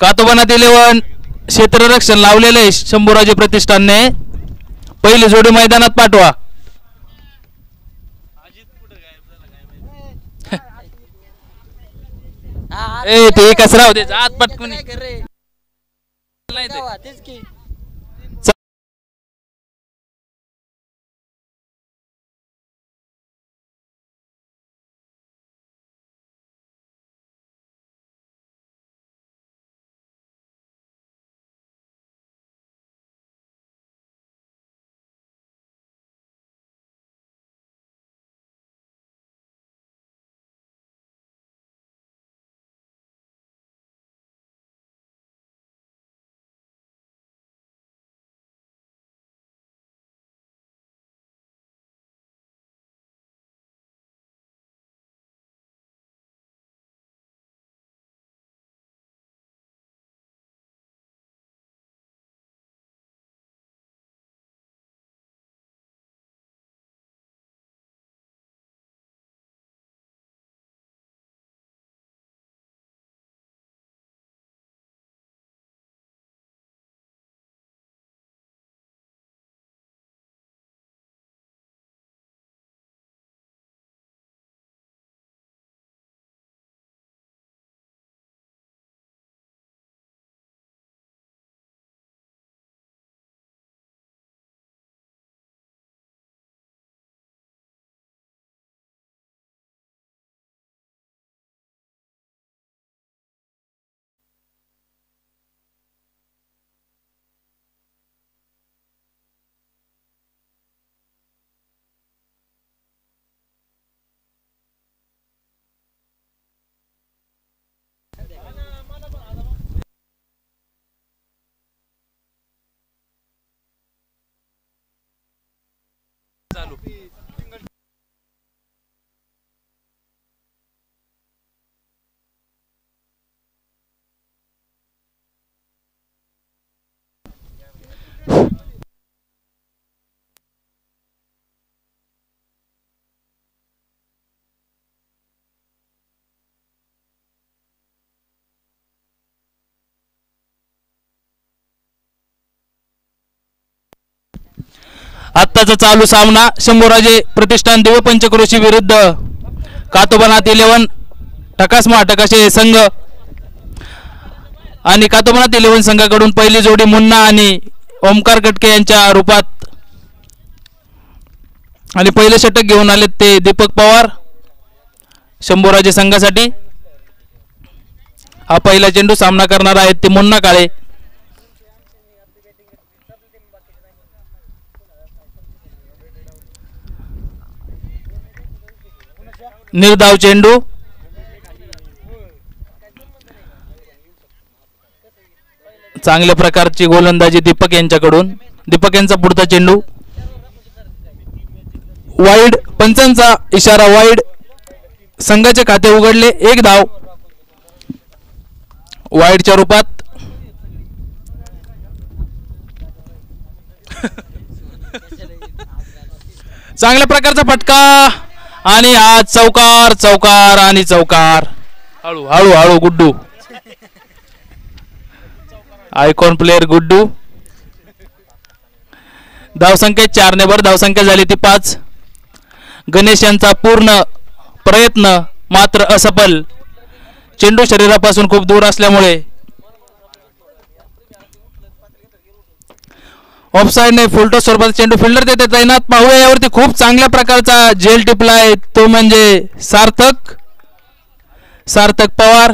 कातोबनात 11 क्षेत्ररक्षण लावलेले शंभूराजे प्रतिष्ठानने पहिली जोडी मैदानात पाठवा. ए ते एकच राहू दे जात पटकून चालू. आत्ताचा चालू सामना शंभूराजे प्रतिष्ठान दिव्य पंचक्रोशी विरुद्ध कातोबनात 11 टकासमा टकाशे संघ आणि कातोबनात 11 संघाकडून पहिली जोडी मुन्ना आणि ओमकार गटके यांच्या रूपात आणि पहिले षटक घेऊन आले ते दीपक पवार शंभूराजे संघासाठी. हा पहिला चेंडू सामना करणार आहेत ते मुन्ना काळे. निर्धाव चेंडू चांगल्या प्रकारची गोलंदाजी दीपक यांच्याकडून. दीपक यांचा पुढचा चेंडू वाईड. पंचांचा इशारा वाईड. संघाचे खाते उघडले. 1 धाव वाईडच्या रूपात. चांगल्या प्रकारचा फटका आणि आज चौकार चौकार आणि चौकार. हळू हळू हळू गुड्डू आयकॉन प्लेयर गुड्डू. धावसंख्या 4 ने धावसंख्या झाली ती 5. गणेश यांचा पूर्ण प्रयत्न मात्र असफल. चेंडू शरीरापासून खूप दूर असल्यामुळे ऑफसाइड ने फुलटो स्वरूपात चेंडू फिल्डर देते तैनात. पाहूया यावरती खूप चांगल्या प्रकारचा जेल टिपलाय तो म्हणजे सार्थक पवार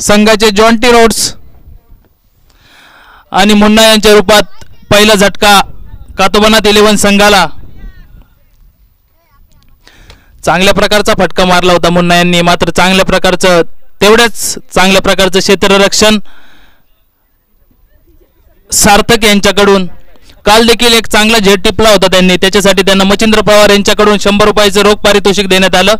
संघाचे जॉन्टी रोड्स आणि मुन्ना यांच्या रूपात पहिला झटका कातोबनात 11 संघाला. चांगल्या प्रकारचा फटका मारला होता मुन्ना यांनी. मात्र चांगल्या प्रकारचं तेवढ्याच चांगल्या प्रकारचं क्षेत्ररक्षण सार्थक यांच्याकडून. काल देखील एक चांगला झेड टिपला होता त्यांनी. त्याच्यासाठी त्यांना मच्छिंद्र पवार यांच्याकडून 100 रुपयाचं रोख पारितोषिक देण्यात आलं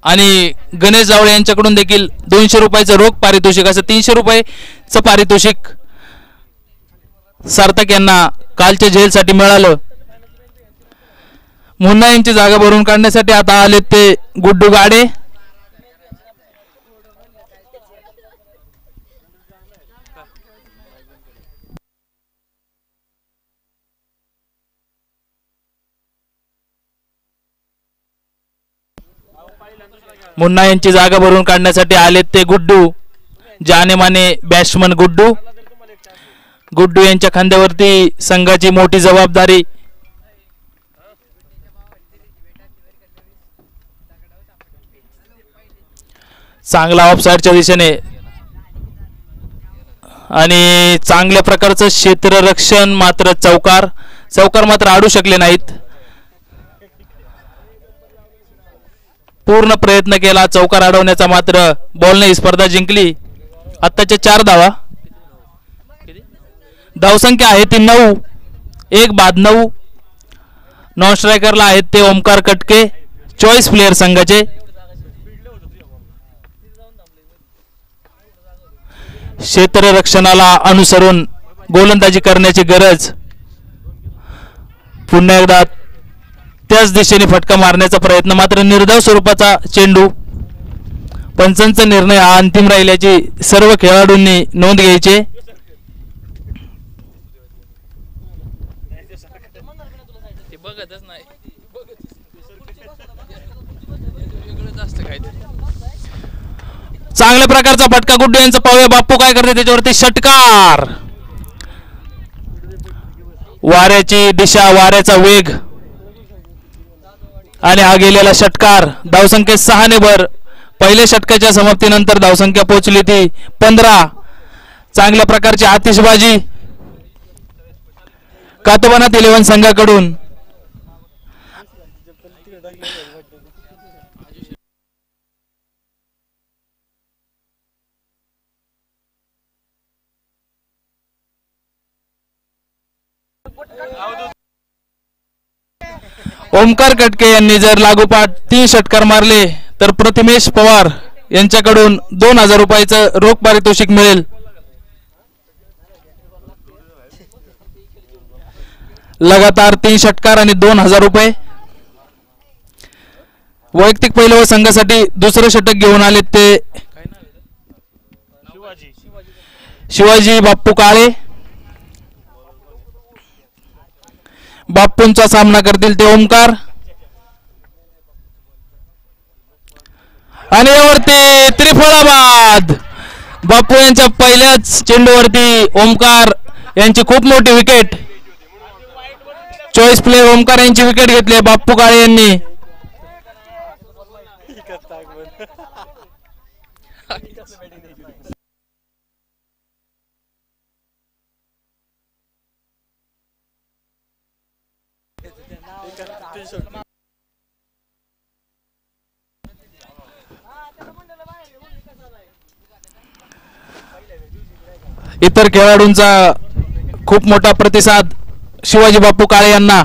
आणि गणेश जावळे यांच्याकडून देखील 200 रुपयाचं रोख पारितोषिक असं 300 रुपयाचं पारितोषिक सार्थक यांना कालच्या झेलसाठी मिळालं. मुन्ना यांची जागा भरून काढण्यासाठी आता आले ते गुड्डू गाडे. मुन्ना यांची जागा भरून काढण्यासाठी आलेत ते गुड्डू, जानेमाने बॅट्समन गुड्डू. गुड्डू यांच्या खांद्यावरती संघाची मोठी जबाबदारी. चांगला ऑफसाईडच्या दिशेने आणि चांगल्या प्रकारचं क्षेत्ररक्षण, मात्र चौकार मात्र आडू शकले नाहीत. पूर्ण प्रयत्न केला चौकार अडवण्याचा, मात्र बॉलने ही स्पर्धा जिंकली. आत्ताच्या 4 धावा. धावसंख्या आहे ती 9, 1 बाद 9. नॉन स्ट्रायकरला आहेत ते ओमकार कटके, चॉईस प्लेयर संघाचे. क्षेत्ररक्षणाला अनुसरून गोलंदाजी करण्याची गरज. पुन्हा एकदा त्याच दिशेने फटका मारण्याचा प्रयत्न, मात्र निर्धाव स्वरूपाचा चेंडू. पंचांचा निर्णय हा अंतिम राहिल्याची सर्व खेळाडूंनी नोंद घ्यायची. चांगल्या प्रकारचा फटका गुड्डू यांचा पाहूया. बाप्पू काय करते त्याच्यावरती षटकार. वाऱ्याची दिशा, वाऱ्याचा वेग आणि हा गेलेला षटकार. धावसंख्या 6 ने भर. पहिल्या षटकाच्या समाप्तीनंतर धावसंख्या पोहोचली ती 15. चांगल्या प्रकारची आतिषबाजी कातोबानात 11 संघाकडून. ओमकार कटके यांनी जर लागोपाठ 3 षटकार मारले तर प्रतिमेश पवार यांच्याकडून 2000 रुपयाचं रोख पारितोषिक मिळेल. लगातार 3 षटकार आणि 2000 रुपये. वैयक्तिक पहिलं व संघासाठी दुसरं षटक घेऊन आले ते शिवाजी बाप्पू काळे. बाप्पूंचा सामना करतील ते ओमकार. आणि यावरती त्रिफळाबाद. बाप्पू यांच्या पहिल्याच चेंडूवरती ओमकार यांची खूप मोठी विकेट. चॉईस प्लेयर ओमकार यांची विकेट घेतली बाप्पू काळे यांनी. इतर खेळाडूंचा खूप मोठा प्रतिसाद शिवाजी बाप्पू काळे यांना.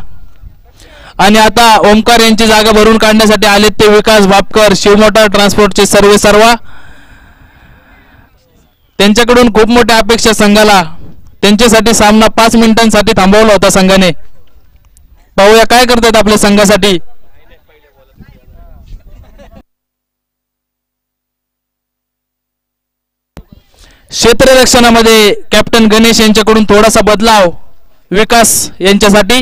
आणि आता ओमकार यांची जागा भरून काढण्यासाठी आले ते विकास भापकर, शिवमोटर ट्रान्सपोर्टचे सर्वा. त्यांच्याकडून खूप मोठ्या अपेक्षा संघाला. त्यांच्यासाठी सामना 5 मिनिटांसाठी थांबवला होता संघाने. पाहूया काय करतात आपल्या संघासाठी. क्षेत्ररक्षणामध्ये कॅप्टन गणेश यांच्याकडून थोडासा बदलाव विकास यांच्यासाठी.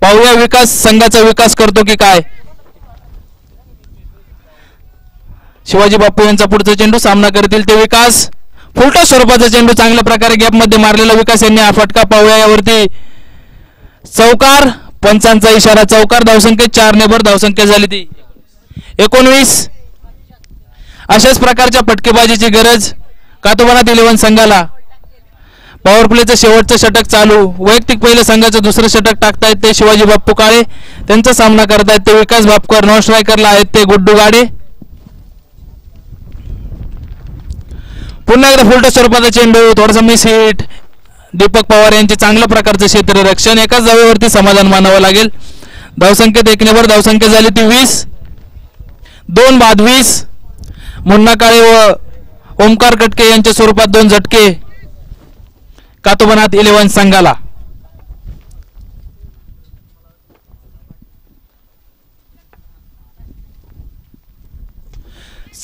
पाहूया विकास संघाचा विकास करतो की काय. शिवाजी बाप्पू यांचा पुढचा चेंडू सामना करतील ते विकास. फुलटा स्वरूपाचा चेंडू चांगल्या प्रकारे गॅप मध्ये मारलेला विकास यांनी हा फटका. पाहूया यावरती चौकार. पंचांचा इशारा चौकार. धावसंख्या 4 ने भर. धावसंख्या झाली ती 19. अशाच प्रकारच्या फटकेबाजीची गरज कातोबानात 11 संघाला. पॉवर प्लेचं शेवटचं षटक चालू. वैयक्तिक पहिलं संघाचं दुसरं षटक टाकतायत ते शिवाजी बाप्पू काळे. त्यांचा सामना करतायत ते विकास भापकर. नॉन स्ट्रायकरला आहेत ते गुड्डू गाडे. पुन्हा एकदा फुलटा स्वरूपाचा चेंडू. थोडासा मिस हिट. दीपक पवार यांचे चांगल्या प्रकारचं क्षेत्ररक्षण. एकाच जागेवरती समाधान मानावं लागेल. धावसंख्येत 1 ने भर. धावसंख्या झाली ती 20. 2 बाद 20. मुन्ना काळे व ओमकार कटके यांच्या स्वरूपात 2 झटके कातोबानात 11 संघाला.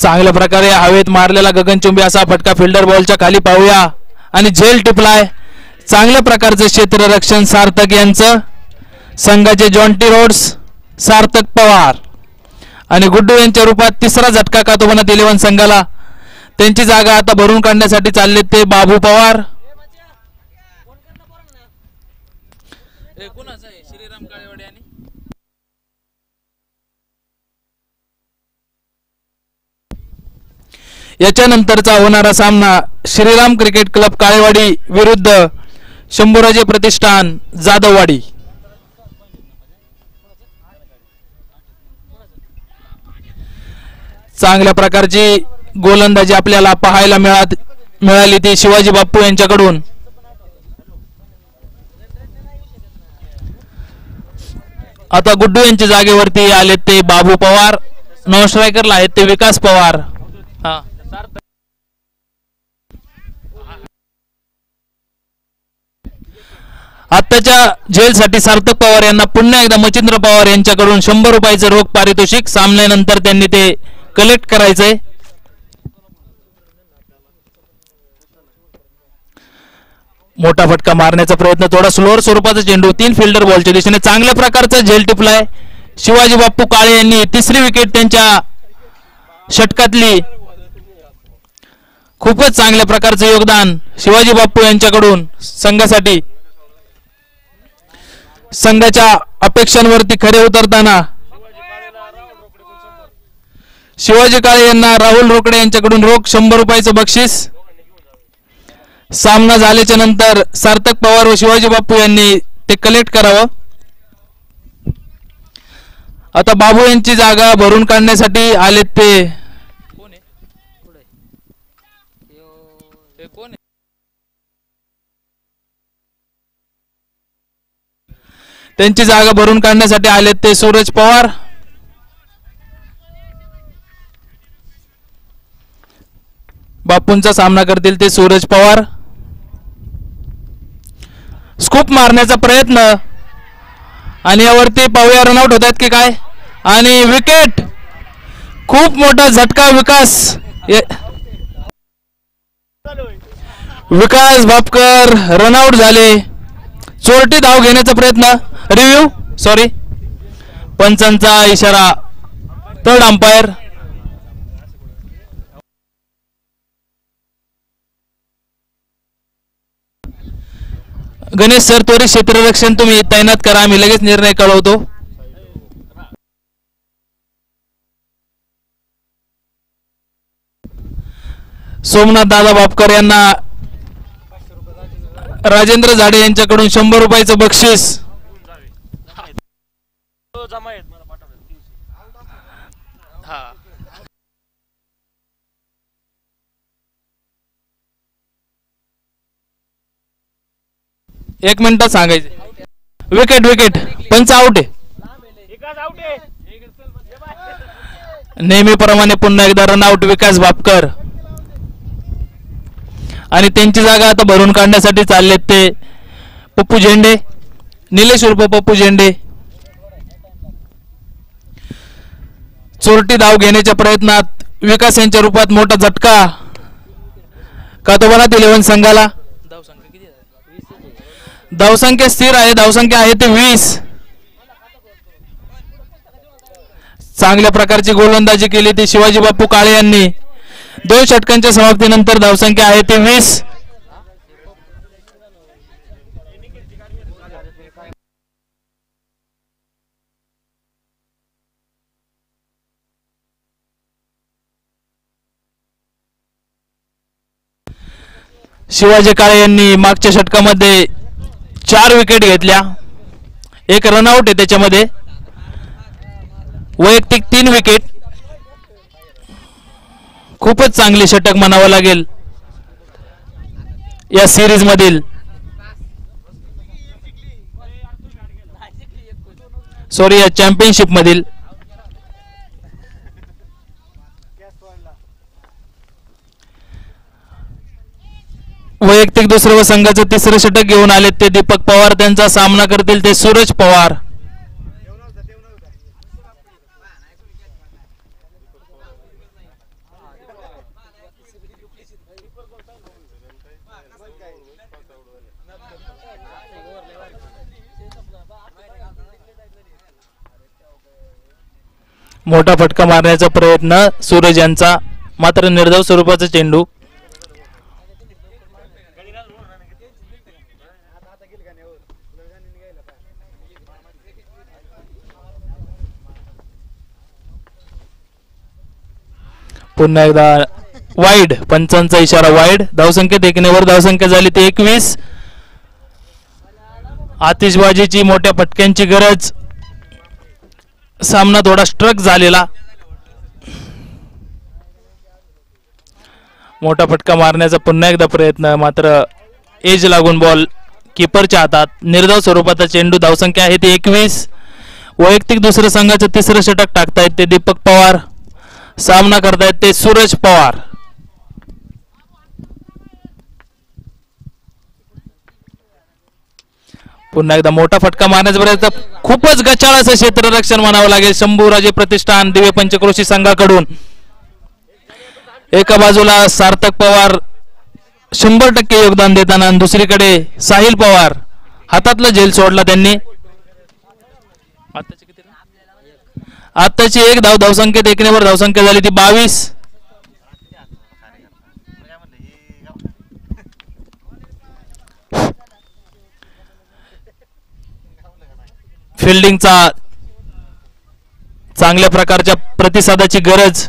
चांगल्या प्रकारे हवेत मारलेला गगनचुंबी असा फटका फिल्डर बॉलच्या खाली. पाहूया आणि झेल टिपलाय. चांगल्या प्रकारचे क्षेत्ररक्षण सार्थक यांचं. संघाचे जॉन्टी रोड्स सार्थक पवार. आणि गुड्डू यांच्या रूपात तिसरा झटका कातोबनात 11 संघाला. त्यांची जागा आता भरून काढण्यासाठी चालले ते बाबू पवार. श्रीराम काळेवाडी आणि याच्यानंतरचा होणारा सामना श्रीराम क्रिकेट क्लब काळेवाडी विरुद्ध शंभूराजे प्रतिष्ठान जाधववाडी. चांगल्या प्रकारची गोलंदाजी आपल्याला पाहायला मिळाली ती शिवाजी बाप्पू यांच्याकडून. आता गुड्डू यांच्या जागेवरती आले ते बाबू पवार. नॉन स्ट्रायकरला आहेत ते विकास पवार. आत्ताच्या झेलसाठी सार्थक पवार यांना पुन्हा एकदा मच्छिंद्र पवार यांच्याकडून 100 रुपयाचं रोख पारितोषिक. सामन्यानंतर त्यांनी ते कलेक्ट करायचंय. मोठा फटका मारण्याचा प्रयत्न, थोडा स्लोअर स्वरूपाचा चेंडू 3 फिल्डर बॉलच्या दिशेने. चांगल्या प्रकारचा झेल टिपलाय शिवाजी बाप्पू काळे यांनी. तिसरी विकेट त्यांच्या षटकातली. खूपच चांगल्या प्रकारचं योगदान शिवाजी बाप्पू यांच्याकडून संघासाठी. संघाच्या अपेक्षांवरती खरे उतरताना शिवाजी काळे यांना राहुल रोकडे यांच्याकडून रोख 100 रुपयाचं बक्षीस. सामना झाल्याच्या नंतर सार्थक पवार व शिवाजी बाप्पू यांनी ते कलेक्ट करावं. आता बाबू यांची जागा भरून काढण्यासाठी आलेत ते त्यांची जागा भरून काढण्यासाठी आलेत ते सूरज पवार. बापूंचा सामना करतील ते सूरज पवार. स्कूप मारण्याचा प्रयत्न आणि यावरती पाहूया रनआउट होत आहेत की काय. आणि विकेट. खूप मोठा झटका. विकास भापकर रनआउट झाले. चोरटी धाव घेण्याचा प्रयत्न. रिव्ह्यू सॉरी, पंचांचा इशारा. Third umpire. गणेश सर, त्वरित क्षेत्ररक्षण तुम्ही तैनात करा, आम्ही लगेच निर्णय कळवतो. सोमनाथ दादा बापकर यांना राजेंद्र झाडे यांच्याकडून 100 रुपयाचं बक्षीस. एक मिनिटात सांगायचे. Wicket wicket. पंच आउट आहे. नेहमीप्रमाणे पुन्हा एकदा रनआउट विकास भापकर. आणि त्यांची जागा आता भरून काढण्यासाठी चाललेत ते पप्पू झेंडे. निलेश उर्फ पप्पू झेंडे. चोरटी धाव घेण्याच्या प्रयत्नात विकास यांच्या रूपात मोठा झटका कातोबनात 11 संघाला. धावसंख्या स्थिर आहे. धावसंख्या आहे ते 20. चांगल्या प्रकारची गोलंदाजी केली ती शिवाजी बाप्पू काळे यांनी. 2 षटकांच्या समाप्तीनंतर धावसंख्या आहे ते 20. शिवाजी काळे यांनी मागच्या षटकामध्ये 4 विकेट घेतल्या. एक रनआउट आहे त्याच्यामध्ये. वैयक्तिक 3 विकेट. खूपच चांगले षटक म्हणावं लागेल या सिरीज मधील. सॉरी, या चॅम्पियनशिप मधील. वैयक्तिक दुसरं व संघाचं तिसरं षटक घेऊन आले ते दीपक पवार. त्यांचा सामना करतील ते सूरज पवार. मोठा फटका मारण्याचा प्रयत्न सूरज यांचा, मात्र निर्धाव स्वरूपाचा चेंडू. पुन्हा एकदा वाईड, पंचांचा इशारा वाईड. धावसंख्या देखण्यावर धावसंख्या झाली ती 21. आतिषबाजीची मोठ्या फटक्यांची गरज. सामना थोडा स्ट्रक झालेला. मोठा फटका मारण्याचा पुन्हा एकदा प्रयत्न, मात्र एज लागून बॉल कीपरच्या हातात. निर्धाव स्वरूपाचा चेंडू. धावसंख्या आहे ती 21. वैयक्तिक दुसऱ्या संघाचं तिसरं षटक टाकतायत ते दीपक पवार. सामना करतायत ते सूरज पवार. पुन्हा एकदा मोठा फटका मारण्याचा प्रयत्न. खूपच गचाळ असं क्षेत्ररक्षण म्हणावं लागेल शंभूराजे प्रतिष्ठान दिव्य पंचक्रोशी संघाकडून. एका बाजूला सार्थक पवार 100% योगदान देताना, दुसरीकडे साहिल पवार हातातला झेल सोडला त्यांनी. आत्ताची एक धाव. धावसंख्या देखण्यावर धावसंख्या झाली ती 22. फिल्डिंगचा चांगल्या प्रकारच्या प्रतिसादाची गरज.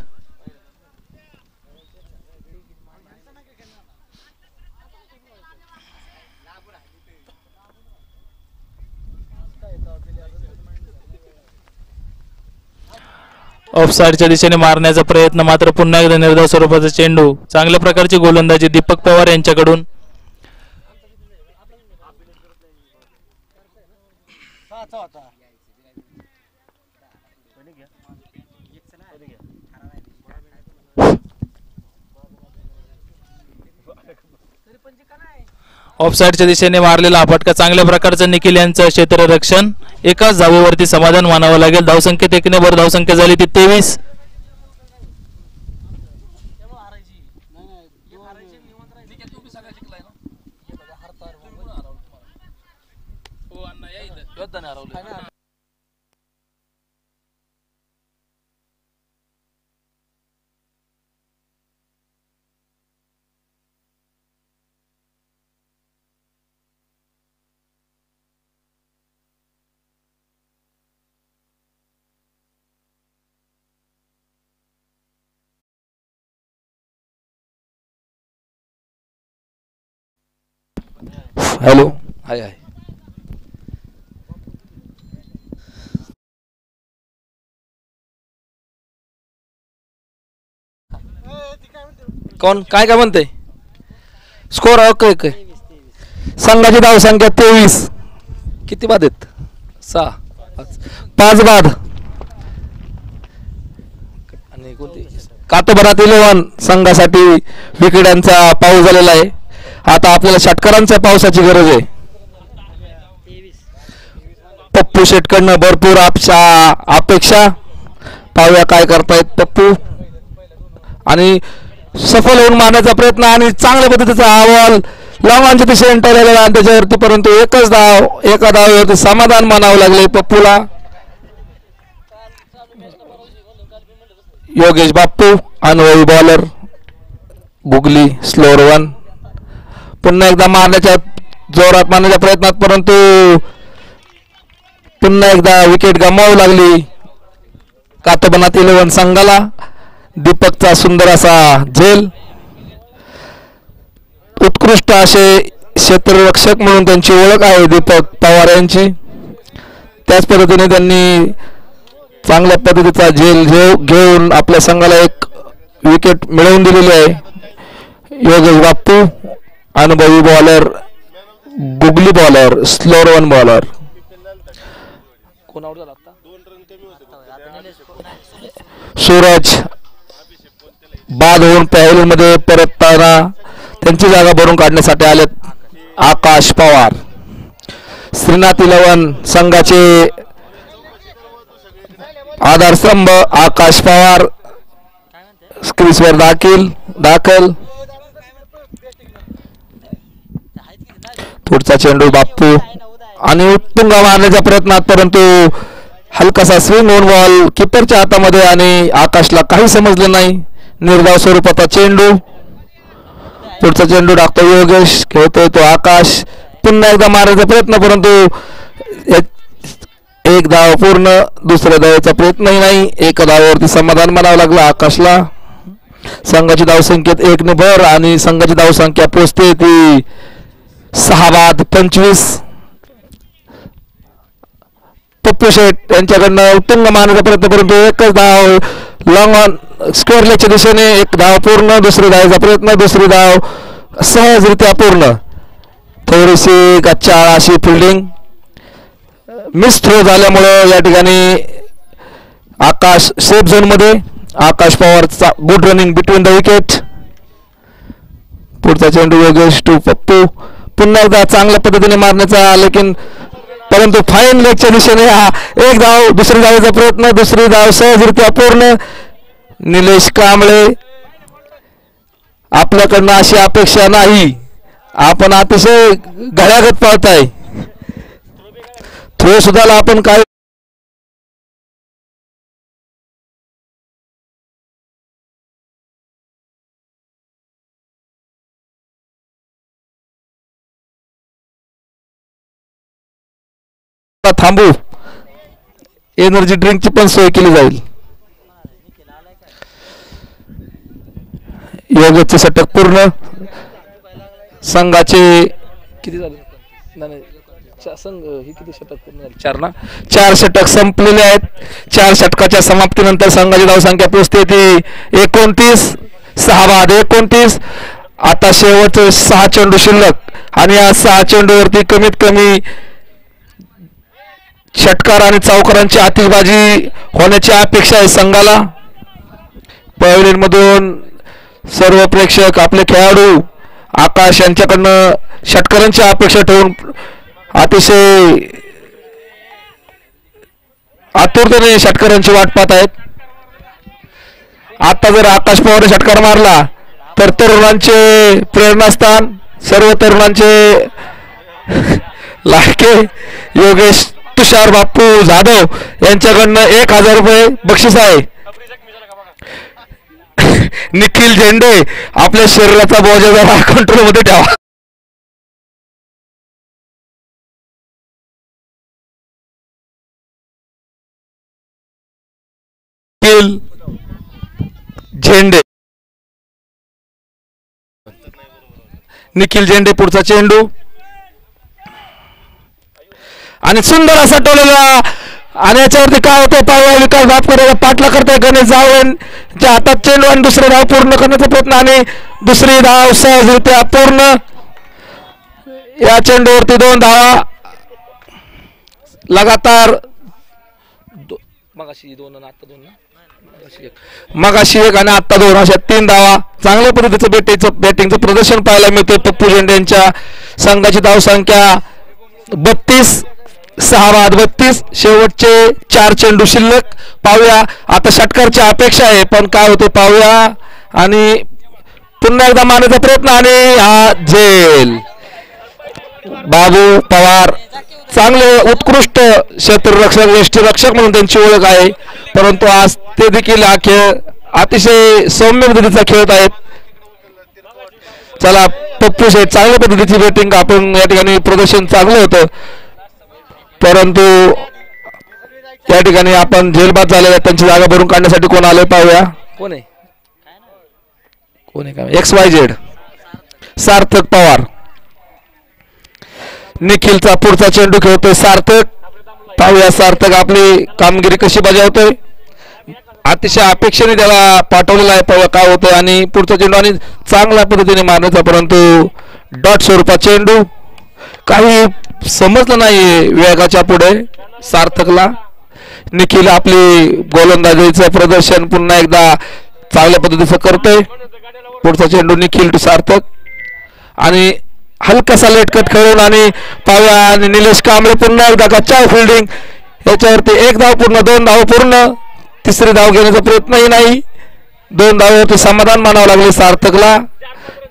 ऑफसाईडच्या दिशेने मारण्याचा प्रयत्न, मात्र पुन्हा एकदा निर्धाव स्वरूपाचा चेंडू. चांगल्या प्रकारची गोलंदाजी दीपक पवार यांच्याकडून. ऑफसाईडच्या दिशेने मारलेला हा फटका. चांगल्या प्रकारचं निखिल यांचं क्षेत्ररक्षण. एकाच धावेवरती समाधान मानावं लागेल. धावसंख्येत एकनेवर धावसंख्या झाली ती 23. हॅलो, हाय हाय. कोण काय काय म्हणते? Score okay okay. संघाची धावसंख्या 23. किती बाद आहेत? 6. 5 बाद. आणि कोणती कातोबरात 11 संघासाठी विकेटांचा पाऊस झालेला आहे. आता आपल्याला षटकारांच्या पावसाची गरज आहे. पप्पू शेटकडनं भरपूर अपेक्षा. पाहूया काय करतायत पप्पू. आणि सफल होऊन मारण्याचा प्रयत्न आणि चांगल्या पद्धतीचा अहवाल लांबांच्या दिशेने टळलेला आणि त्याच्यावरती, परंतु एकच धाव. एका धावेवरती समाधान मानावं लागले पप्पूला. योगेश बाप्पू अनुभवी बॉलर. Googly slower 1. पुन्हा एकदा मारण्याच्या जोरात मारण्याच्या प्रयत्नात, परंतु पुन्हा एकदा विकेट गमावू लागली कातोबनात 11 संघाला. दीपकचा सुंदर असा झेल. उत्कृष्ट असे क्षेत्ररक्षक म्हणून त्यांची ओळख आहे दीपक पवार यांची. त्याच पद्धतीने त्यांनी चांगल्या पद्धतीचा झेल घेऊन आपल्या संघाला एक विकेट मिळवून दिलेली आहे. योगेश बाप्पू अनुभवी bowler. Googly bowler. Slower 1 bowler. Suraj बाद होऊन पॅव्हलियनमध्ये परतताना त्यांची जागा भरून काढण्यासाठी आलेत आकाश पवार. श्रीनाथ 11 संघाचे आधारस्तंभ आकाश पवार क्रीजवर दाखल. पुढचा चेंडू बाप्पू आणि उत्तुंग मारण्याच्या प्रयत्नात, परंतु हलकासा स्विंग होऊन बॉल किपरच्या हातामध्ये आणि आकाशला काही समजलं नाही. निर्धाव स्वरूपाचा चेंडू. पुढचा चेंडू टाकतो योगेश, खेळतोय तो आकाश. पुन्हा एकदा मारायचा प्रयत्न परंतु एक धाव पूर्ण. दुसऱ्या धावेचा प्रयत्नही नाही. एका धावावरती समाधान मानावं लागलं आकाशला. संघाची धावसंख्येत 1 भर आणि संघाची धावसंख्या पोचते ती 6-25. पप्पू शेठ यांच्याकडनं उत्तुंग मारण्याचा प्रयत्न परंतु एकच धाव लॉंग ऑन स्क्वेअर लेगच्या दिशेने. एक धाव पूर्ण. दुसरी धावाचा प्रयत्न. दुसरी धाव सहजरित्या पूर्ण. थोडीशी गच्चा अशी फिल्डिंग मिस थ्रो झाल्यामुळं या ठिकाणी आकाश सेफ झोन मध्ये. आकाश पवारचा good running between the wicket. पुढचा चेंडू योगेश टू पप्पू. पुन्हा एकदा चांगल्या पद्धतीने मारण्याचा लेकिन परंतु फाईन लेगच्या दिशेने हा एक धाव. दुसरी धावेचा प्रयत्न. दुसरी धाव सहजरित्या पूर्ण. निलेश कांबळे आपल्याकडनं अशी अपेक्षा नाही. आपण अतिशय घड्यागत पाहताय. थ्रो सुद्धा आपण काय थांबू. एनर्जी ड्रिंकची पण सोय केली जाईल. योगेशचे षटक पूर्ण. संघाचे किती झाले? संघ हे किती षटक पूर्ण झाले? 4 ना. 4 षटक संपलेले आहेत. 4 षटकाच्या समाप्तीनंतर संघाची धावसंख्या पोचते ती 29. 6-29. आता शेवटचे 6 चेंडू शिल्लक आणि या 6 चेंडूवरती कमीत कमी षटकार आणि चौकारांची आतिषबाजी होण्याची अपेक्षा आहे संघाला. पॅव्हलियन मधून सर्व प्रेक्षक आपले खेळाडू आकाश यांच्याकडनं षटकारांची अपेक्षा ठेवून अतिशय आतुरतेने षटकारांची वाट पाहत आहेत. आता जर आकाश पवारने षटकार मारला तर तरुणांचे प्रेरणास्थान, सर्व तरुणांचे लाडके योगेश तुषार बापू जाधव यांच्याकडनं 1000 रुपये बक्षीस आहे. निखिल झेंडे आपल्या शरीराचा बोजा जरा कंट्रोल मध्ये ठेवा. निखिल झेंडे. निखिल झेंडे पुढचा चेंडू आणि सुंदर असा टोलेला आणि याच्यावरती काय होतं पाहूया. विकास भापकर पाठला करतोय गणेश जावळेंच्या हातात चेंडू आणि दुसरी धाव पूर्ण करण्याचा प्रयत्न आणि दुसरी धाव सहजरित्या पूर्ण. या चेंडूवरती 2 धावा लगातार. मगाशी 2 आणि आता 2 ना. मगाशी 1 आणि आता 2 अशा 3 धावा. चांगल्या पद्धतीचं बॅटिंगचं प्रदर्शन पाहायला मिळते पप्पू झेंडे यांच्या संघाची धावसंख्या 32. 6-32. शेवटचे 4 चेंडू शिल्लक. पाहूया आता षटकारची अपेक्षा आहे पण काय होते पाहूया. आणि पुन्हा एकदा मारण्याचा प्रयत्न आणि हा झेल. बाबू पवार चांगले उत्कृष्ट क्षेत्ररक्षक यष्टीरक्षक म्हणून त्यांची ओळख आहे परंतु आज ते देखील हा खेळ अतिशय सौम्य पद्धतीचा खेळत आहेत. चला पप्पू शेठ चांगल्या पद्धतीची बॅटिंग आपण या ठिकाणी प्रदर्शन चांगलं होतं परंतु या ठिकाणी आपण झेलबाद झालेल्या त्यांची जागा भरून काढण्यासाठी कोण आले पाहूया. कोण आहे काय XYZ सार्थक पवार. निखिलचा पुढचा चेंडू खेळतोय सार्थक. पाहूया सार्थक आपली कामगिरी कशी बजावतोय. अतिशय अपेक्षेने त्याला पाठवलेला आहे. पाहूया काय होतंय आणि पुढचा चेंडू आणि चांगल्या पद्धतीने मारण्याचा परंतु डॉट स्वरूपात चेंडू. काही समजलं नाही वेगाच्या पुढे सार्थकला. निखिल आपली गोलंदाजीचं प्रदर्शन पुन्हा एकदा चांगल्या पद्धतीचं करतोय. पुढचा चेंडू निखिल टू सार्थक आणि हलकासा लेटकट खेळून आणि पाहूया आणि निलेश कांबळे पुन्हा एकदा गच्चा फिल्डिंग. याच्यावरती 1 धाव पूर्ण. 2 धाव पूर्ण. तिसरी धाव घेण्याचा प्रयत्नही नाही. 2 धावावरती समाधान मानावं लागले सार्थकला.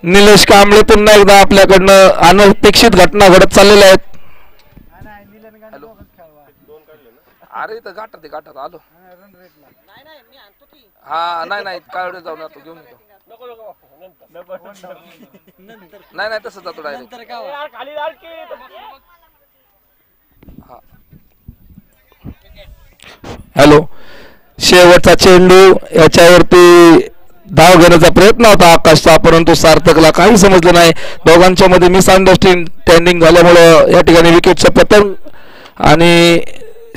निलेश कांबळे पुन्हा एकदा आपल्याकडनं अनपेक्षित घटना घडत चाललेल्या आहेत. अरे इथं गाठात आलो. हा नाही काय जाऊन येतो घेऊन येतो. नाही तसं जातो डायरेक्ट. हॅलो, शेवटचा चेंडू याच्यावरती धाव घेण्याचा प्रयत्न होता आकाशचा, परंतु सार्थकला काही समजलं नाही. दोघांच्या मध्ये मिसअंडरस्टँडिंग झाल्यामुळं या ठिकाणी विकेटचं पतन आणि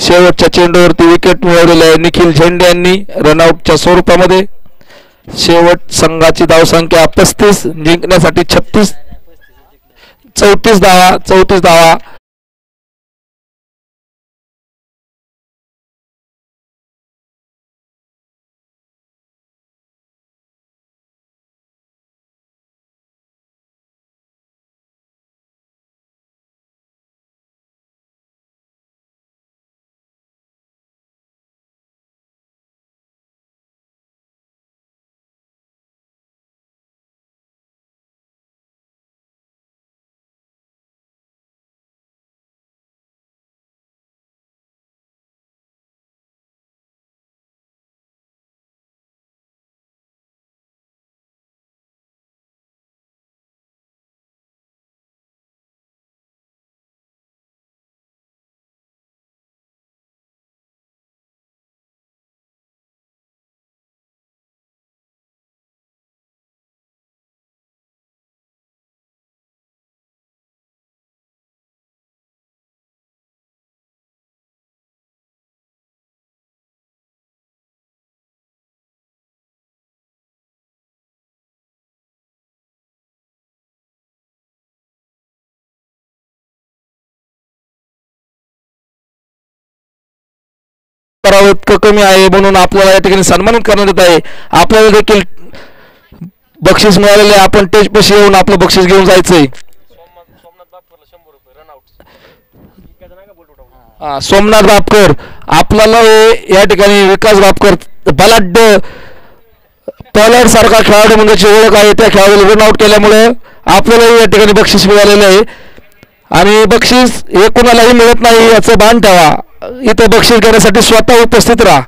शेवटच्या चेंडूवरती विकेट मिळवलेलं आहे निखिल झेंडे यांनी रनआउटच्या स्वरूपामध्ये. शेवट संघाची धावसंख्या 35, जिंकण्यासाठी 34 धावा. करावं इतकं कमी आहे, म्हणून आपल्याला या ठिकाणी सन्मानित करण्यात येत आहे. आपल्याला देखील बक्षीस मिळालेले, आपण टेजपाशी येऊन आपलं बक्षीस घेऊन जायचंय. सोमनाथ बापकर आपल्याला या ठिकाणी विकास बापकर बलाढ्य पॉलॅड सारखा खेळाडू म्हणजे ओळख आहे, त्या खेळाडूला रन आउट केल्यामुळे आपल्यालाही या ठिकाणी बक्षीस मिळालेलं आहे. आणि बक्षीस हे कुणालाही मिळत नाही याचं भान ठेवा. इथं बक्षीस घेण्यासाठी स्वतः उपस्थित राहा.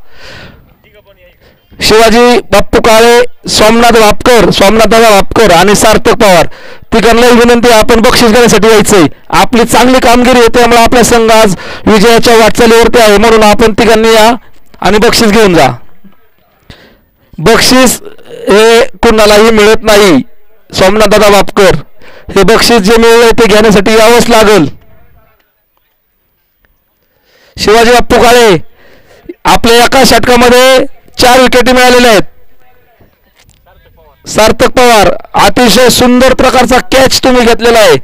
शिवाजी बाप्पू काळे, सोमनाथदादा बापकर आणि सार्थक पवार तिघांनाही विनंती, आपण बक्षीस घेण्यासाठी यायचंय. आपली चांगली कामगिरी आहे, त्यामुळे आपला संघ आज विजयाच्या वाटचालीवरती आहे, म्हणून आपण तिघांनी या आणि बक्षीस घेऊन जा. बक्षीस हे कुणालाही मिळत नाही. सोमनाथदादा बापकर, हे बक्षीस जे मिळेल ते घेण्यासाठी यावंच लागेल. शिवाजी बाप्पू काळे, आपल्या एका षटकामध्ये 4 विकेटी मिळालेल्या आहेत. सार्थक पवार, अतिशय सुंदर प्रकारचा कॅच तुम्ही घेतलेला आहे.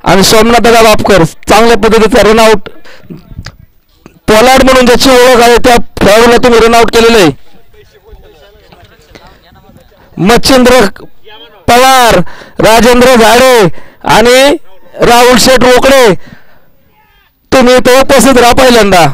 आणि सोमनाथदादा बापकर, चांगल्या पद्धतीचा रनआउट, पोलार्ड म्हणून ज्याची ओळख आहे त्या खेळाडूला तुम्ही रनआउट केलेलं आहे. मच्छिंद्र पवार, राजेंद्र झाडे आणि राहुल शेठ रोकडे, तुम्ही तो उपस्थित राहा पहिल्यांदा.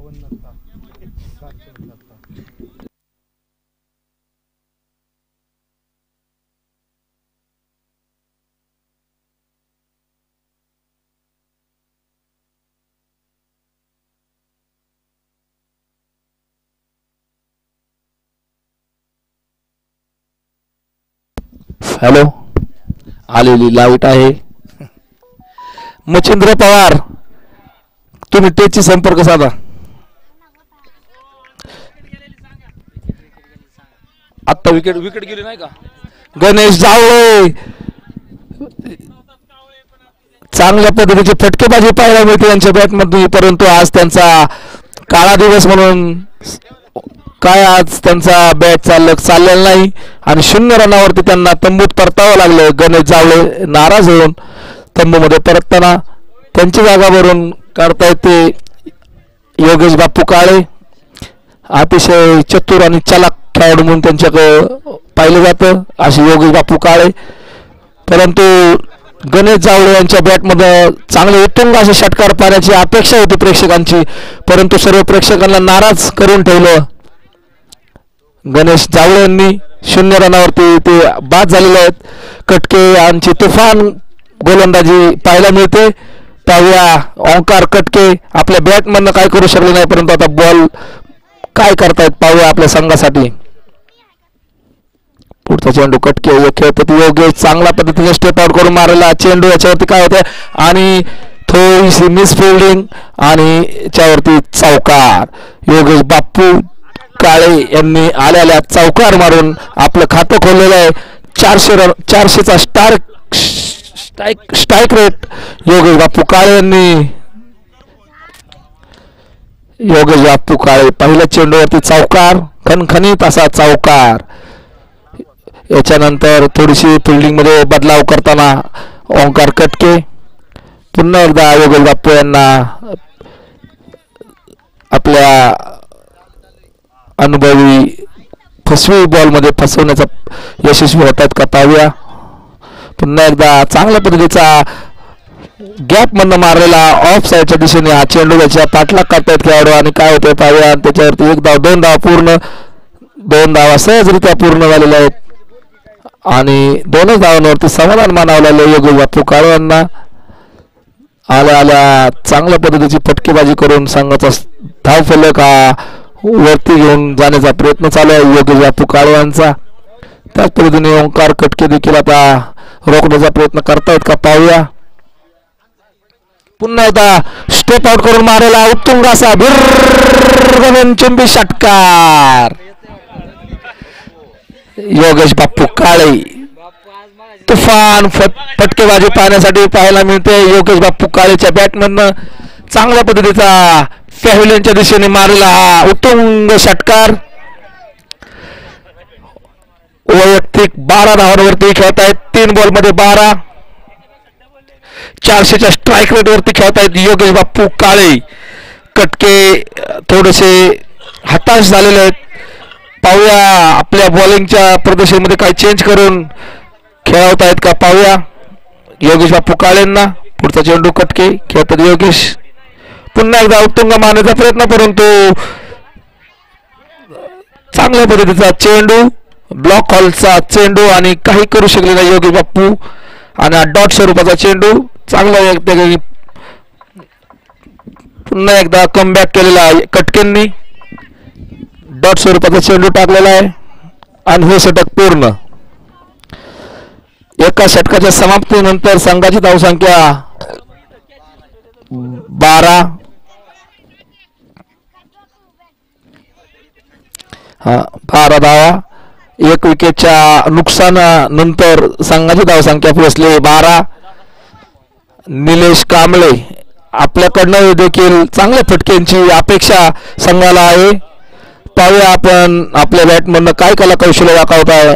हॅलो, आलेली लाईट आहे. मच्छिंद्र पवार, तुम्ही टेची संपर्क साधा. आत्ता विकेट गेली नाही का? गणेश जावळे, चांगल्या पद्धतीची फटकेबाजी पाहायला मिळते यांच्या बॅटमधून, परंतु आज त्यांचा काळा दिवस म्हणून काय आज त्यांचा बॅट चाललेला नाही आणि 0 रनावरती त्यांना तंबूत परतावं लागलं. गणेश जावळे नाराज होऊन तंबूमध्ये परतताना त्यांची जागा भरून काढता येते योगेश बापू काळे. अतिशय चतुर आणि चलाक खेळाडू म्हणून त्यांच्याकडे पाहिलं जातं असे योगेश बापू काळे. परंतु गणेश जावळे यांच्या बॅटमध्ये चांगले उत्तुंग असे षटकार पाहण्याची अपेक्षा होती प्रेक्षकांची, परंतु सर्व प्रेक्षकांना नाराज करून ठेवलं. गणेश जावळे यांनी 0 रनावरती ते बाद झालेले आहेत. कटके यांची तुफान गोलंदाजी पाहायला मिळते. पाहूया ओंकार कटके आपल्या बॅटमधनं काय करू शकले नाही, परंतु आता बॉल काय करतायत पाहूया आपल्या संघासाठी. पुढचा चेंडू कटके खेळतात. योगेश चांगल्या पद्धतीने स्टेप आउट करून मारलेला चेंडू, याच्यावरती काय होते आणि थोडीशी मिस फिल्डिंग आणि याच्यावरती चौकार. योगेश बापू काळे यांनी आलेल्या चौकार मारून आपलं खातं खोललेलं आहे. 400चा स्ट्राईक रेट योगेश बापू काळे यांनी. योगेश बापू काळे पहिल्या चेंडूवरती चौकार, खणखणीत असा चौकार. याच्यानंतर थोडीशी फिल्डिंग मध्ये बदलाव करताना ओंकार कटके. पुन्हा एकदा योगेश बापू यांना आपल्या अनुभवी फसवी बॉलमध्ये फसवण्याचा यशस्वी होतात का पाहूया. पुन्हा एकदा चांगल्या पद्धतीचा गॅप मधनं मारलेला ऑफ साईडच्या दिशेने हा चेंडू त्याच्या पाठलाग करतायत खेळाडू आणि काय होते पाहूया. त्याच्यावरती 1 धाव 2 धाव पूर्ण, 2 धावा सहजरित्या पूर्ण झालेल्या आहेत आणि 2च धावांवरती समाधान मानावलेलं योगेश बापू काळे यांना. आल्या चांगल्या पद्धतीची फटकेबाजी करून संघाचा धाव फलक हा वरती घेऊन जाण्याचा प्रयत्न चालू आहे योगेश बापू काळे यांचा. त्याच पद्धतीने ओंकार कटके देखील आता रोखण्याचा प्रयत्न करतायत का पाहूया. पुन्हा एकदा स्टेप आउट करून मारेला उत्तुंग असा चुंबी षटकार. योगेश बापू काळे तुफान फटकेबाजी पाहण्यासाठी पाहायला मिळते. योगेश बापू काळेच्या बॅटमधनं चांगल्या पद्धतीचा पॅव्हिलियनच्या दिशेने मारलेला हा उत्तुंग षटकार. वैयक्तिक 12 धावांवरती खेळतायत. 3 बॉलमध्ये 12. 400च्या स्ट्राईक रेटवरती खेळतायत योगेश बापू काळे. कटके थोडेसे हताश झालेले आहेत. पाहूया आपल्या बॉलिंगच्या प्रदर्शनामध्ये काही चेंज करून खेळवतायत का पाहूया योगेश बापू काळेंना. पुढचा चेंडू कटके खेळतात योगेश. पुन्हा एकदा उत्तुंग मारण्याचा प्रयत्न, परंतु चांगल्या पद्धतीचा चेंडू, ब्लॉक हॉलचा चेंडू आणि काही करू शकले नाही योगेश बापू. आणि हा डॉट स्वरूपाचा चेंडू चांगला पुन्हा एकदा कमबॅक केलेला कटकेंनी. डॉट स्वरूपाचा चेंडू टाकलेला आहे आणि हे षटक पूर्ण. एका षटकाच्या समाप्तीनंतर संघाची धावसंख्या 12. 12 धावा. 1 विकेटच्या नुकसानानंतर संघाची धावसंख्या पोहोचली 12. निलेश कांबळे आपल्याकडनं देखील चांगल्या फटक्यांची अपेक्षा संघाला आहे. पाहूया आपण आपल्या बॅटमधनं काय कला कौशल्य दाखवत आहे.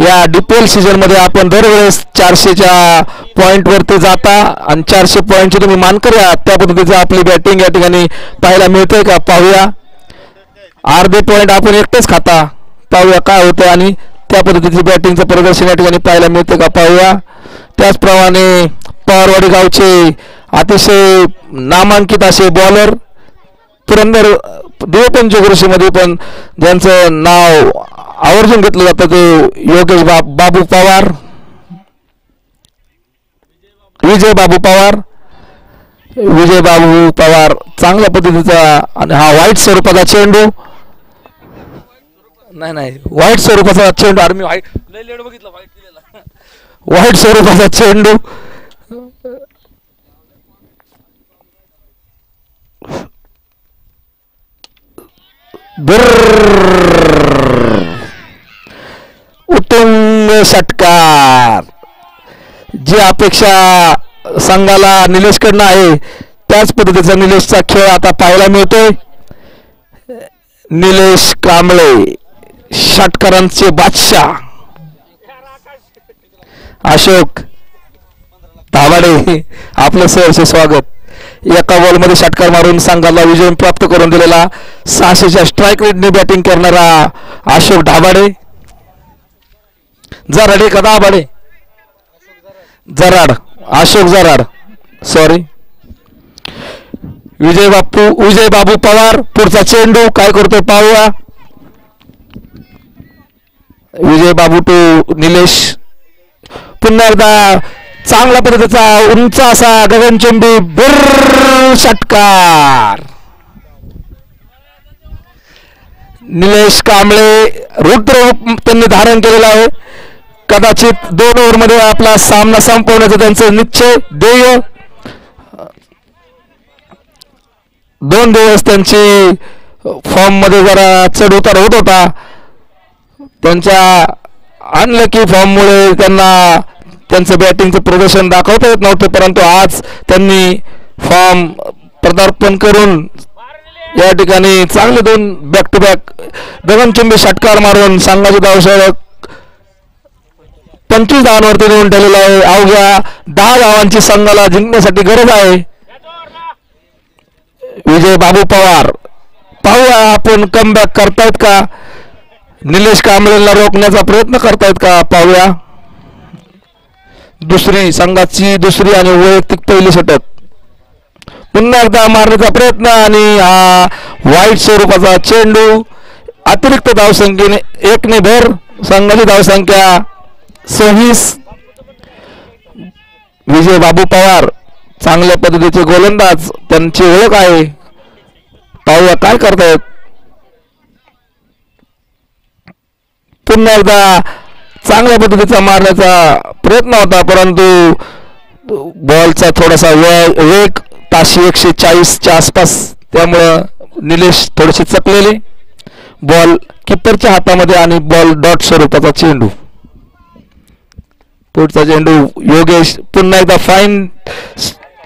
या DPL सीझन मध्ये आपण दरवेळेस 400च्या पॉइंट वरती जाता आणि 400 पॉइंटचे तुम्ही मानकरी आहात. त्या पद्धतीचं आपली बॅटिंग या ठिकाणी पाहायला मिळतंय का पाहूया. अर्धे पॉइंट आपण एकटेच खाता. पाहूया काय होतं आणि त्या पद्धतीचे बॅटिंगचं प्रदर्शन या ठिकाणी पाहायला मिळतं का पाहूया. त्याचप्रमाणे पवारवाडी गावचे अतिशय नामांकित असे बॉलर पुरंदर देवपंचकृषीमध्ये पण ज्यांचं नाव आवर्जून घेतलं जातं ते योगेश बाबू पवार, विजय बाबू पवार चांगल्या पद्धतीचा, आणि हा व्हाईट स्वरूपाचा चेंडू, नाही व्हाईट स्वरूपाचा चेंडू, आर्मी व्हाईट स्वरूपाचा चेंडू उत्तुंग षटकार. जी अपेक्षा संघाला निलेशकडनं आहे त्याच पद्धतीचा निलेशचा खेळ आता पाहायला मिळतोय. निलेश कांबळे षटकारांचे बादशाह, अशोक दाभाडे आपलं सहर्ष स्वागत. एका बॉलमध्ये षटकार मारून संघाला विजय प्राप्त करून दिलेला 600च्या स्ट्राईक रेटने बॅटिंग करणारा अशोक दाभाडे. जराडे का दाभाडे? अशोक जराड, सॉरी. विजय बाबू पवार पुढचा चेंडू काय करतोय पाहूया. विजय बाबू टू निलेश, पुन्हा एकदा चांगल्या पद्धतीचा उंच असा गगनचुंबी षटकार. निलेश कांबळे रुद्र त्यांनी धारण केलेला आहे. कदाचित 2 ओव्हरमध्ये आपला सामना संपवण्याचं त्यांचं निश्चय ध्येय. 2 दिवस त्यांची फॉर्म मध्ये जरा चढ उतार होत होता. त्यांच्या अनलकी फॉर्म मुळे त्यांना त्यांचं बॅटिंगचं प्रदर्शन दाखवता येत नव्हतं, परंतु आज त्यांनी फॉर्म पदार्पण करून या ठिकाणी चांगले 2 बॅक टू बॅक गगनचुंबी षटकार मारून संघाची धावसळक 25 धावांवरती नेऊन ठेवलेला आहे. अवघ्या 10 धावांची संघाला जिंकण्यासाठी गरज आहे. विजय बाबू पवार, पाहूया आपण कमबॅक करतायत का, निलेश कांबळेला रोखण्याचा प्रयत्न करतायत का पाहूया. संघाची दुसरी आणि वैयक्तिक पहिली षटक. पुन्हा एकदा मारण्याचा प्रयत्न आणि हा व्हाईट स्वरूपाचा चेंडू. अतिरिक्त धावसंख्येने 1 ने भर. संघाची धावसंख्या 26. विजय बाबू पवार चांगल्या पद्धतीचे गोलंदाज, त्यांची ओळख आहे. पाहूया काय करतायत. पुन्हा एकदा चांगल्या पद्धतीचा मारण्याचा प्रयत्न होता, परंतु बॉलचा थोडासा वेग ताशी 140च्या आसपास, त्यामुळं निलेश थोडेसे चकलेले. बॉल किपरच्या हातामध्ये आणि बॉल डॉट स्वरूपाचा चेंडू. पुढचा चेंडू योगेश, पुन्हा एकदा फाईन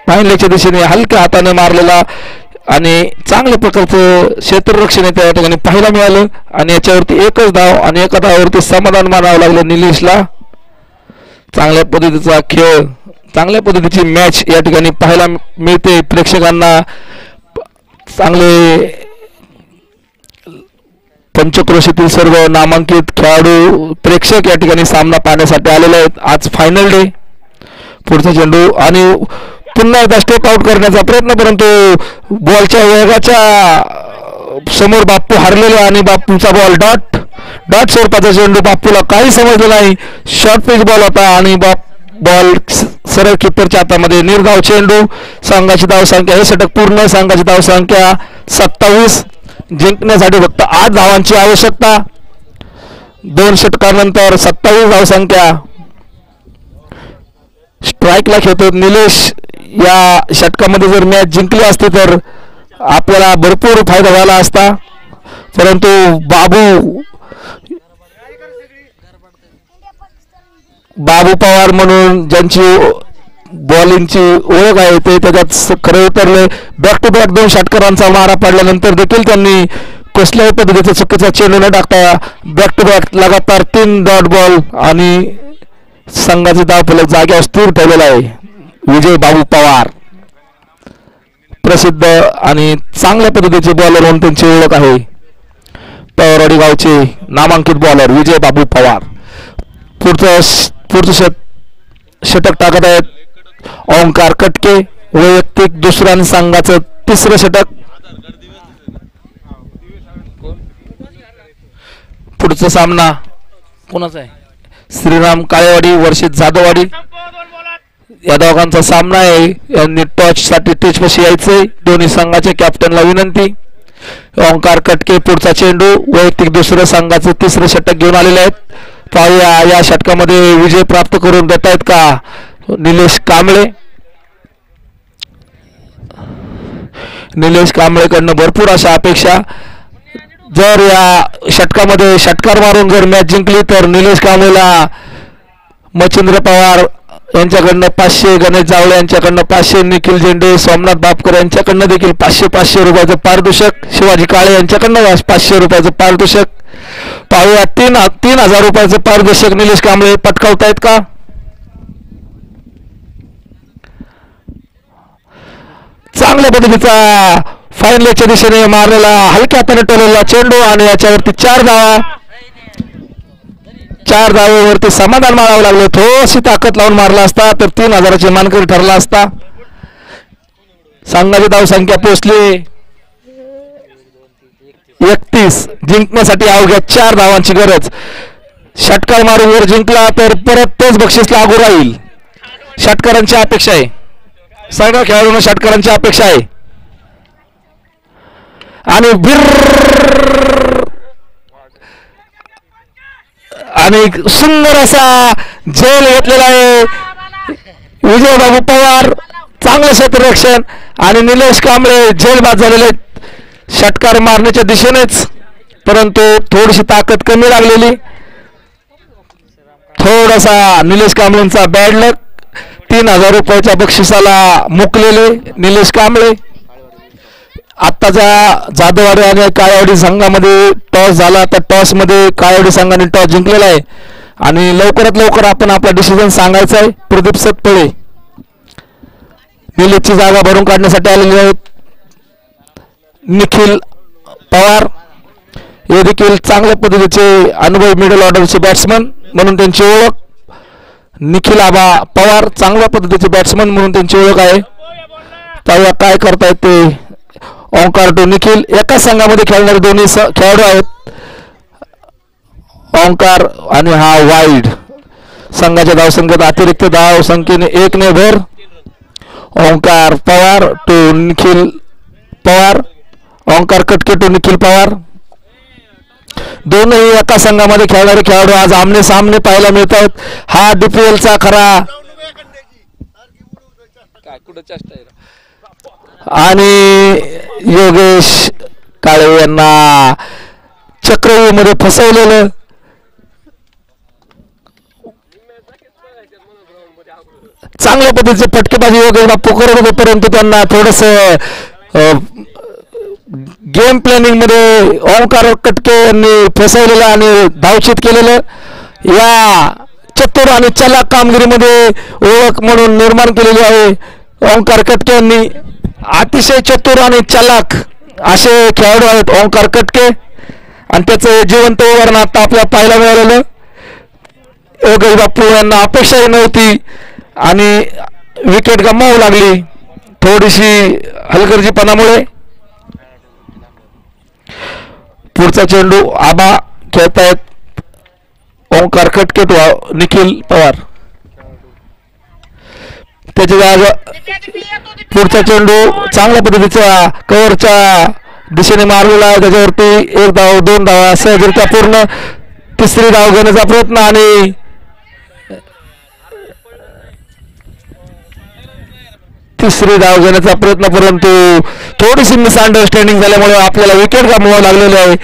लेगच्या दिशेने हलक्या हाताने मारलेला आणि चांगल्या प्रकारचं क्षेत्ररक्षण त्या ठिकाणी पाहायला मिळालं. आणि याच्यावरती 1च धाव आणि 1 धावावरती समाधान मानावं लागलं निलेशला. चांगल्या पद्धतीचा खेळ, चांगल्या पद्धतीची मॅच या ठिकाणी पाहायला मिळते प्रेक्षकांना. चांगले पंचक्रोशीतील सर्व नामांकित खेळाडू प्रेक्षक या ठिकाणी सामना पाहण्यासाठी आलेले आहेत. आज फायनल डे. पुढचा चेंडू आणि पुन्हा एकदा स्टेप आउट करण्याचा प्रयत्न, परंतु बॉलच्या वेगाच्या समोर बाप्पू हरलेले आणि बाप्पूचा बॉल डॉट स्वरूपाचा चेंडू. बाप्पूला काही समजलं नाही. शॉर्ट पिच बॉल होता आणि बॉल सरळ किपरच्या हातामध्ये. निर्धाव चेंडू. संघाची धावसंख्या, हे षटक पूर्ण. संघाची धावसंख्या 27. जिंकण्यासाठी फक्त 8 धावांची आवश्यकता. 2 षटकानंतर 27 धावसंख्या. स्ट्राईकला खेळतो निलेश. या षटकामध्ये जर मॅच जिंकली असती तर आपल्याला भरपूर फायदा झाला असता, परंतु बाबू पवार म्हणून ज्यांची बॉलिंगची ओळख आहे ते त्याच्यात खरे उतरले. बॅक टू बॅक 2 षटकारांचा मारा पडल्यानंतर देखील त्यांनी कसल्याही पद्धतीचा चुकीचा चेंडू न टाकता बॅक टू बॅक लगातार 3 डॉट बॉल आणि संघाची धावफलक जाग्यावर स्थिर ठेवलेला आहे. विजय बाबू पवार प्रसिद्ध आणि चांगल्या पद्धतीचे बॉलर म्हणून त्यांची ओळख आहे. पवारवाडी गावचे नामांकित बॉलर विजय बाबू पवार. पुढचं षटक टाकत आहेत ओंकार कटके. वैयक्तिक दुसऱ्या आणि संघाचं 3रं षटक. पुढचा सामना कोणाचा आहे? श्रीराम काळेवाडी वर्षित जाधववाडी या दोघांचा सामना आहे. यांनी टॉच साठी टीच पाशी यायचंय. दोन्ही संघाच्या कॅप्टनला विनंती. ओंकार कटके पुढचा चेंडू वैयक्तिक दुसरं संघाचं तिसरं षटक घेऊन आलेले आहेत. पाहूया या षटकामध्ये विजय प्राप्त करून देत आहेत का निलेश कांबळे. निलेश कांबळेकडनं भरपूर अशा अपेक्षा. जर या षटकामध्ये षटकार मारून जर मॅच जिंकली तर निलेश कांबळेला मच्छिंद्र पवार यांच्याकडनं 500, गणेश जावळे यांच्याकडनं 500, निखिल झेंडे सोमनाथ बापकर यांच्याकडनं देखील 500 रुपयाचं पारितोषिक, शिवाजी काळे यांच्याकडनं 500 रुपयाचं पारितोषिक. पाहूया 3,000 रुपयाचं पारितोषिक निलेश कांबळे पटकावतायत का. चांगल्या पद्धतीचा फायनलच्या दिशेने मारलेला हलक्या हाताने टोललेला चेंडू आणि याच्यावरती 4 धावेवरती समाधान मानावं लागलं. थोडीशी ताकद लावून मारला असता तर 3,000ची मानकरी ठरला असता. संघाची धावसंख्या पोहोचली 31. जिंकण्यासाठी अवघ्या 4 धावांची गरज. षटकार मारून जर जिंकला तर परत तेच बक्षीस लागू राहील. षटकारांची अपेक्षा आहे. सगळ्या खेळाडूंना षटकारांची अपेक्षा आहे. आणि आणि सुंदर असा झेल घेतलेला आहे विजयबाबू पवार. चांगलं क्षेत्ररक्षण आणि निलेश कांबळे झेल बाद झालेले षटकार मारण्याच्या दिशेनेच, परंतु थोडीशी ताकद कमी लागलेली. थोडासा निलेश कांबळेंचा बॅड लक. 3,000 रुपयाच्या बक्षिसाला मुकलेले निलेश कांबळे. आत्ताच्या जाधववाडी आणि काळेवाडी संघामध्ये टॉस झाला. त्या टॉस मध्ये काळेवाडी संघाने टॉस जिंकलेला आहे आणि लवकरात लवकर आपण आपला डिसिजन सांगायचा आहे. प्रदीप सतपळे निलेशची जागा भरून काढण्यासाठी आलेले आहेत. निखिल पवार हे देखील चांगल्या पद्धतीचे अनुभवी मिडल ऑर्डरचे बॅट्समन म्हणून त्यांची ओळख. निखिल आबा पवार चांगल्या पद्धतीचे बॅट्समन म्हणून त्यांची ओळख आहे. पाहूया काय करतायत ते. ओंकार टू निखिल एकाच संघामध्ये खेळणारे दोन्ही खेळाडू आहेत. ओंकार आणि हा वाईड. संघाच्या धावसंख्येत अतिरिक्त धाव संख्येने 1 ने भर. ओंकार पवार टू निखिल पवार. ओंकार कटके टू निखिल पवार. दोनही एका संघामध्ये खेळणारे खेळाडू आज आमने सामने पाहायला मिळत आहेत. हा DPLचा खरा आणि योगेश काळे यांना चक्रव्यूहमध्ये फसवलेलं. चांगल्या पद्धतीचे फटकेबाजी योगेश बापू करत होते, परंतु त्यांना थोडस गेम प्लॅनिंग मध्ये ओंकार कटके यांनी फसवलेलं आणि धावचित केलेलं. या चतुर आणि चलाक कामगिरीमध्ये ओळख म्हणून निर्माण केलेली आहे ओंकार कटके यांनी. अतिशय चतुर आणि चलाक असे खेळाडू आहेत ओंकार कटके आणि त्याचं जिवंत उदाहरण आता आपल्याला पाहायला मिळालेलं. योगेश बापू यांना अपेक्षाही नव्हती आणि विकेट गमावू लागली थोडीशी हलगर्जीपणामुळे. पुढचा चेंडू आबा खेळतायत ओंकार कटके टू निखिल पवार. त्याच्या जागा पुढचा चेंडू चांगल्या पद्धतीचा कव्हरच्या दिशेने मारलेला आहे. त्याच्यावरती 1 धाव 2 धावा सहजरित्या पूर्ण. 3री धाव घेण्याचा प्रयत्न आणि तिसरी धाव घेण्याचा प्रयत्न, परंतु थोडीशी मिसअंडरस्टँडिंग झाल्यामुळे आपल्याला विकेट गमवावं लागलेले आहे.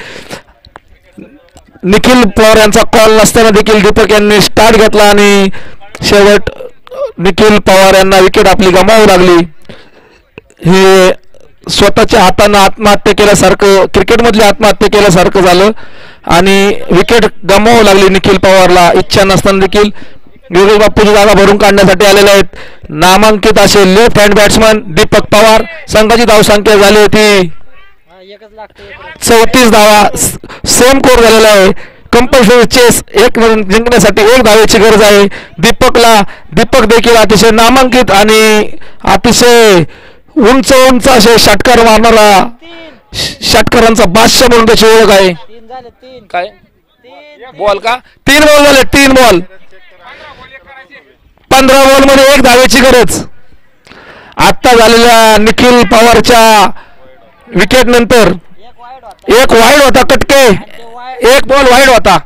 निखिल पवार यांचा कॉल नसताना देखील दीपक यांनी स्टार्ट घेतला आणि शेवट निखिल पवार यांना विकेट आपली गमावू लागली. हे स्वतःच्या हातानं आत्महत्या केल्यासारखं, क्रिकेटमधली आत्महत्या केल्यासारखं झालं आणि विकेट गमावू लागली निखिल पवारला. इच्छा नसताना देखील योगेश बापूची जागा भरून काढण्यासाठी आलेले आहेत नामांकित असे left hand batsman Deepak Pawar. संघाची धावसंख्या झाली होती 34 धावा. सेम कोर झालेला आहे. कंपल्सरी चेस 1 जिंकण्यासाठी 1 धावेची गरज आहे दीपक देखील अतिशय नामांकित आणि अतिशय उंच असे षटकार मारणारा षटकारांचा बादशाह म्हणून त्याची ओळख आहे. काय बॉल का 3 बॉल झाले 3 बॉल 15 बॉल मध्ये 1 धावेची गरज. आता झालेल्या निखिल पवारच्या विकेट नंतर 1 वाईड होता कटके 1 बॉल वाईड होता.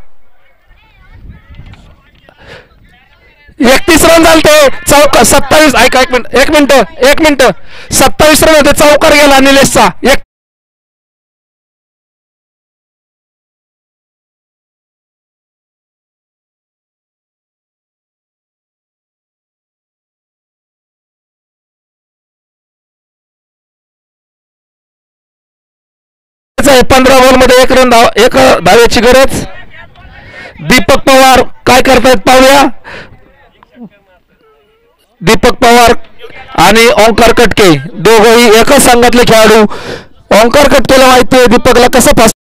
31 रन झाले ते 27 ऐका 1 मिनिट 27 रन होते चौकार गेला निलेशचा. आहे 15 बॉल मध्ये 1 धावेची गरज. दीपक पवार काय करतायत पाहूया. दीपक पवार आणि ओंकार कटके दोघंही एकच संघातले खेळाडू. ओंकार कटकेला माहिती आहे दीपकला कसं फास्ट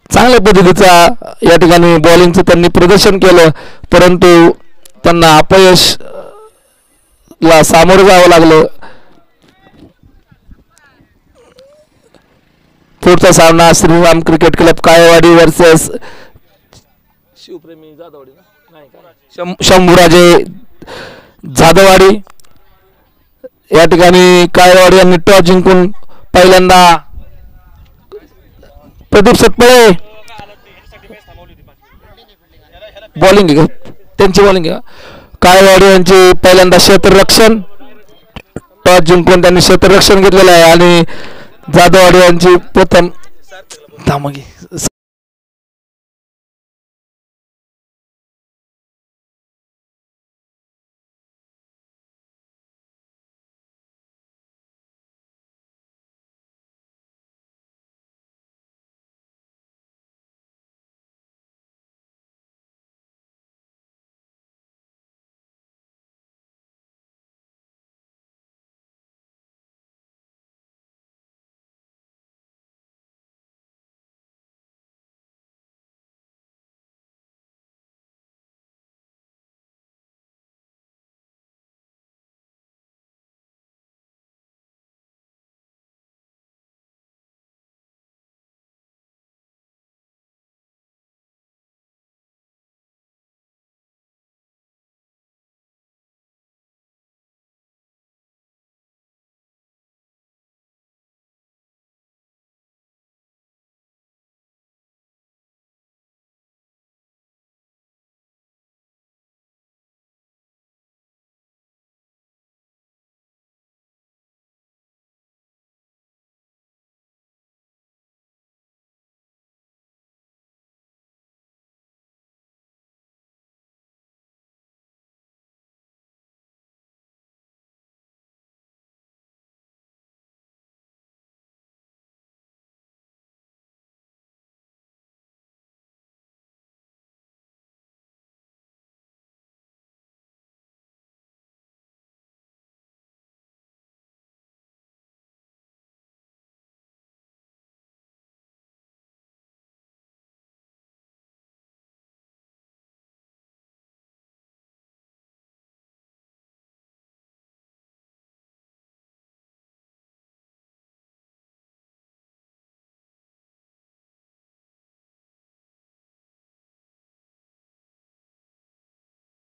चांगल्या पद्धतीचा या ठिकाणी बॉलिंगचं त्यांनी प्रदर्शन केलं परंतु त्यांना अपयश ला सामोरं जावं लागलं. पुढचा सामना Shriram cricket club Kalewadi versus Shivpremi Jadhavwadi Shambhuraje Jadhavwadi. या ठिकाणी काळेवाडी यांनी टॉस जिंकून पहिल्यांदा प्रदीप सतपळे बॉलिंग त्यांची बॉलिंग काळेवाडी यांची पहिल्यांदा क्षेत्ररक्षण टॉस जिंकून त्यांनी क्षेत्ररक्षण घेतलेलं आहे आणि जाधववाडी यांची प्रथम